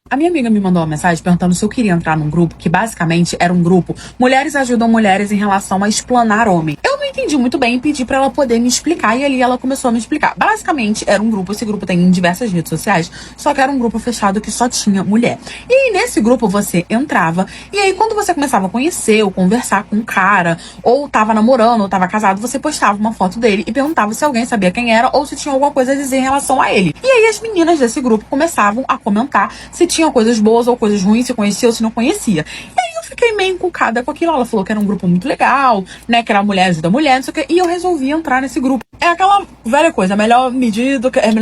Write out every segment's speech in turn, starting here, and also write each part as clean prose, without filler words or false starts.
A minha amiga me mandou uma mensagem perguntando se eu queria entrar num grupo que basicamente era um grupo Mulheres Ajudam Mulheres em relação a explanar homem. Eu não entendi muito bem e pedi pra ela poder me explicar e ali ela começou a me explicar. Basicamente era um grupo, esse grupo tem em diversas redes sociais, só que era um grupo fechado que só tinha mulher. E aí nesse grupo você entrava e aí quando você começava a conhecer ou conversar com um cara, ou tava namorando ou tava casado, você postava uma foto dele e perguntava se alguém sabia quem era ou se tinha alguma coisa a dizer em relação a ele. E aí as meninas desse grupo começavam a comentar se tinha coisas boas ou coisas ruins, se conhecia ou se não conhecia. E aí eu fiquei meio encucada com aquilo. Ela falou que era um grupo muito legal, né? Que era mulher ajuda mulher, não sei o quê. E eu resolvi entrar nesse grupo. É aquela velha coisa, melhor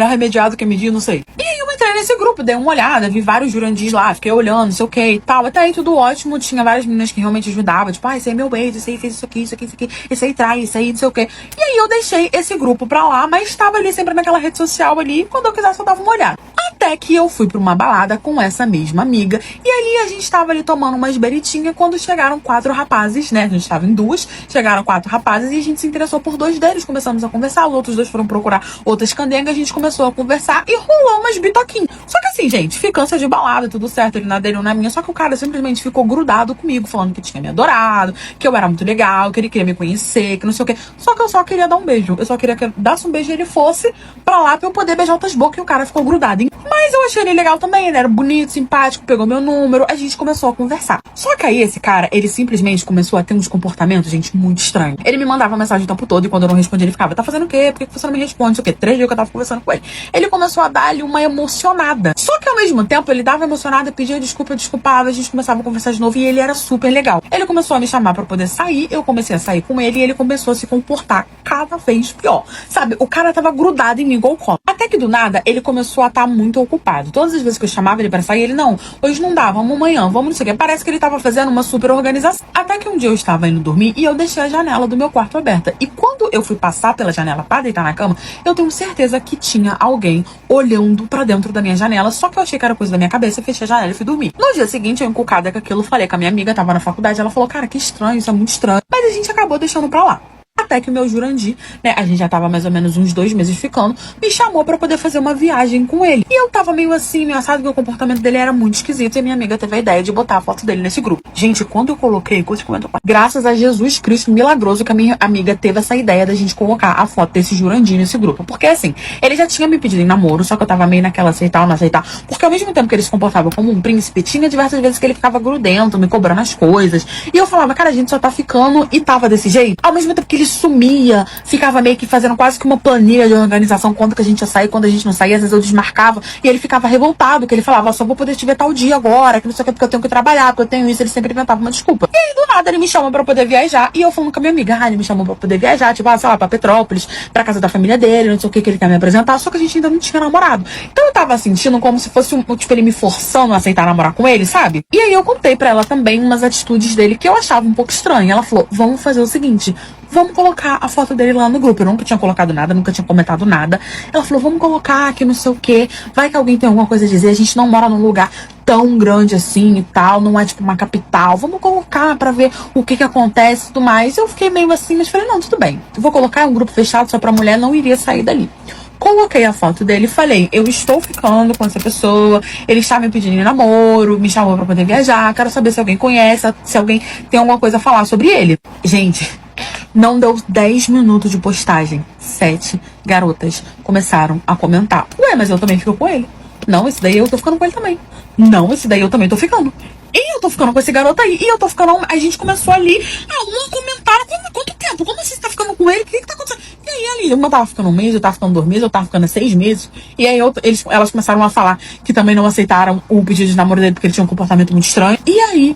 remediar do que medir, não sei. E aí eu entrei nesse grupo, dei uma olhada, vi vários Jurandis lá, fiquei olhando, não sei o que e tal. Até aí tudo ótimo, tinha várias meninas que realmente ajudavam, tipo, esse aí é meu beijo, esse aí fez isso aqui, isso aqui, isso aqui, esse aí trai, esse aí não sei o que. E aí eu deixei esse grupo pra lá, mas estava ali sempre naquela rede social ali, e quando eu quisesse eu dava uma olhada. Até que eu fui pra uma balada com essa mesma amiga, e ali a gente tava ali tomando umas beritinhas quando chegaram 4 rapazes, né? A gente tava em 2, chegaram 4 rapazes e a gente se interessou por 2 deles, começamos a conversar, os outros 2 foram procurar outras candengas, a gente começou a conversar e rolou umas bitoquinhas. Só que assim, gente, ficância de balada, tudo certo, ele na dele, eu na minha, só que o cara simplesmente ficou grudado comigo, falando que tinha me adorado, que eu era muito legal, que ele queria me conhecer, que não sei o quê. Só que eu só queria dar um beijo, eu só queria que desse um beijo e ele fosse pra lá pra eu poder beijar outras bocas e o cara ficou grudado, hein? Mas eu achei ele legal também, ele era bonito, simpático, pegou meu número, a gente começou a conversar. Só que aí esse cara, ele simplesmente começou a ter uns comportamentos, gente, muito estranhos. Ele me mandava mensagem o tempo todo e quando eu não respondia ele ficava, tá fazendo o quê? Por que você não me responde? Não sei o quê. 3 dias que eu tava conversando com ele. Ele começou a dar ali uma emocionada. Só que ao mesmo tempo ele dava emocionada, pedia desculpa, eu desculpava, a gente começava a conversar de novo e ele era super legal. Ele começou a me chamar pra poder sair, eu comecei a sair com ele e ele começou a se comportar cada vez pior. Sabe, o cara tava grudado em mim igual copo. Até que do nada ele começou a estar muito ocupado. Todas as vezes que eu chamava ele pra sair, ele não, hoje não dá, vamos amanhã, vamos não sei o quê. Parece que ele tava fazendo uma super organização. Até que um dia eu estava indo dormir e eu deixei a janela do meu quarto aberta. E quando eu fui passar pela janela pra deitar na cama, eu tenho certeza que tinha alguém olhando pra dentro da minha janela, só que eu achei que era coisa da minha cabeça, fechei a janela e fui dormir. No dia seguinte, eu encucada com aquilo, falei com a minha amiga, tava na faculdade, ela falou, cara, que estranho, isso é muito estranho. Mas a gente acabou deixando pra lá. Até que o meu Jurandir, né, a gente já tava mais ou menos uns 2 meses ficando, me chamou pra poder fazer uma viagem com ele. E eu tava meio assim, meio assado, que o comportamento dele era muito esquisito e a minha amiga teve a ideia de botar a foto dele nesse grupo. Gente, quando eu coloquei, graças a Jesus Cristo milagroso que a minha amiga teve essa ideia da gente colocar a foto desse Jurandir nesse grupo. Porque assim, ele já tinha me pedido em namoro, só que eu tava meio naquela aceitar ou não aceitar. Porque ao mesmo tempo que ele se comportava como um príncipe, tinha diversas vezes que ele ficava grudento, me cobrando as coisas. E eu falava, cara, a gente só tá ficando e tava desse jeito. Ao mesmo tempo que ele sumia, ficava meio que fazendo quase que uma planilha de organização, quando que a gente ia sair, quando a gente não saía, às vezes eu desmarcava, e ele ficava revoltado, que ele falava, só vou poder te ver tal dia agora, que não sei o que, porque eu tenho que trabalhar, porque eu tenho isso, ele sempre inventava uma desculpa. E aí, do nada, ele me chamou pra poder viajar, e eu falando com a minha amiga, ele me chamou pra poder viajar, tipo, sei lá, pra Petrópolis, pra casa da família dele, não sei o que ele quer me apresentar, só que a gente ainda não tinha namorado. Então eu tava sentindo como se fosse, tipo, ele me forçando a aceitar namorar com ele, sabe? E aí eu contei pra ela também umas atitudes dele que eu achava um pouco estranha. Ela falou, vamos fazer o seguinte, vamos colocar a foto dele lá no grupo. Eu nunca tinha colocado nada, nunca tinha comentado nada. Ela falou, vamos colocar aqui não sei o que. Vai que alguém tem alguma coisa a dizer. A gente não mora num lugar tão grande assim e tal. Não é tipo uma capital. Vamos colocar pra ver o que acontece e tudo mais. Eu fiquei meio assim, mas falei, não, tudo bem. Eu vou colocar, é um grupo fechado só pra mulher, não iria sair dali. Coloquei a foto dele e falei, eu estou ficando com essa pessoa, ele está me pedindo em namoro, me chamou pra poder viajar, quero saber se alguém conhece, se alguém tem alguma coisa a falar sobre ele. Gente, não deu 10 minutos de postagem, 7 garotas começaram a comentar. Ué, mas eu também fico com ele. Não, esse daí eu tô ficando com ele também. Não, esse daí eu também tô ficando. E eu tô ficando com esse garoto aí. E eu tô ficando... A gente começou ali. Um comentário. Quanto tempo? Como assim você tá ficando com ele? O que tá acontecendo? E aí, ali, uma tava ficando 1 mês, eu tava ficando 2 meses, eu tava ficando 6 meses. E aí, elas começaram a falar que também não aceitaram o pedido de namoro dele porque ele tinha um comportamento muito estranho. E aí,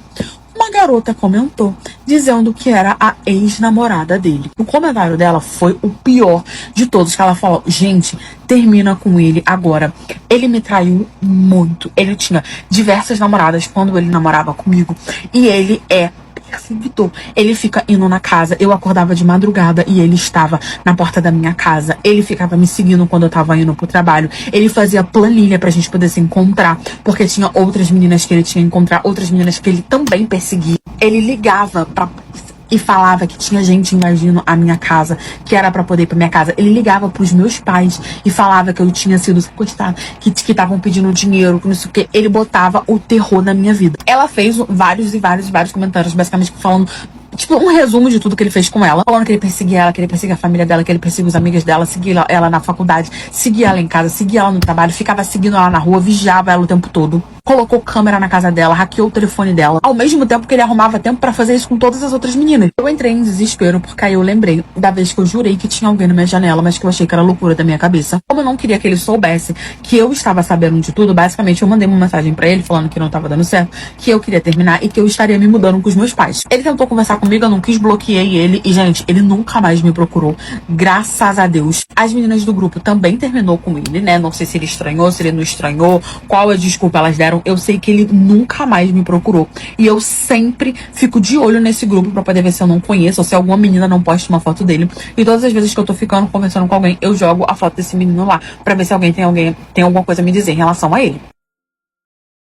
uma garota comentou dizendo que era a ex-namorada dele. O comentário dela foi o pior de todos, que ela falou, gente, termina com ele agora. Ele me traiu muito. Ele tinha diversas namoradas quando ele namorava comigo. E ele é perseguidor. Ele fica indo na casa. Eu acordava de madrugada e ele estava na porta da minha casa. Ele ficava me seguindo quando eu tava indo pro trabalho. Ele fazia planilha pra gente poder se encontrar, porque tinha outras meninas que ele tinha que encontrar, outras meninas que ele também perseguia. Ele ligava pra e falava que tinha gente invadindo a minha casa, que era pra poder ir pra minha casa. Ele ligava pros meus pais e falava que eu tinha sido sequestrada, que estavam pedindo dinheiro, que não sei o que. Ele botava o terror na minha vida. Ela fez vários comentários, basicamente falando, tipo, um resumo de tudo que ele fez com ela. Falando que ele perseguia ela, que ele perseguia a família dela, que ele perseguia os amigos dela, seguia ela na faculdade, seguia ela em casa, seguia ela no trabalho, ficava seguindo ela na rua, vigiava ela o tempo todo. Colocou câmera na casa dela, hackeou o telefone dela. Ao mesmo tempo que ele arrumava tempo pra fazer isso com todas as outras meninas. Eu entrei em desespero, porque aí eu lembrei da vez que eu jurei que tinha alguém na minha janela, mas que eu achei que era loucura da minha cabeça. Como eu não queria que ele soubesse que eu estava sabendo de tudo, basicamente eu mandei uma mensagem pra ele falando que não tava dando certo, que eu queria terminar e que eu estaria me mudando com os meus pais. Ele tentou conversar comigo, eu não quis, bloqueei ele e, gente, ele nunca mais me procurou. Graças a Deus. As meninas do grupo também terminou com ele, né? Não sei se ele estranhou, se ele não estranhou, qual a desculpa elas deram. Eu sei que ele nunca mais me procurou. E eu sempre fico de olho nesse grupo pra poder ver se eu não conheço ou se alguma menina não posta uma foto dele. E todas as vezes que eu tô ficando, conversando com alguém, eu jogo a foto desse menino lá pra ver se alguém tem alguma coisa a me dizer em relação a ele.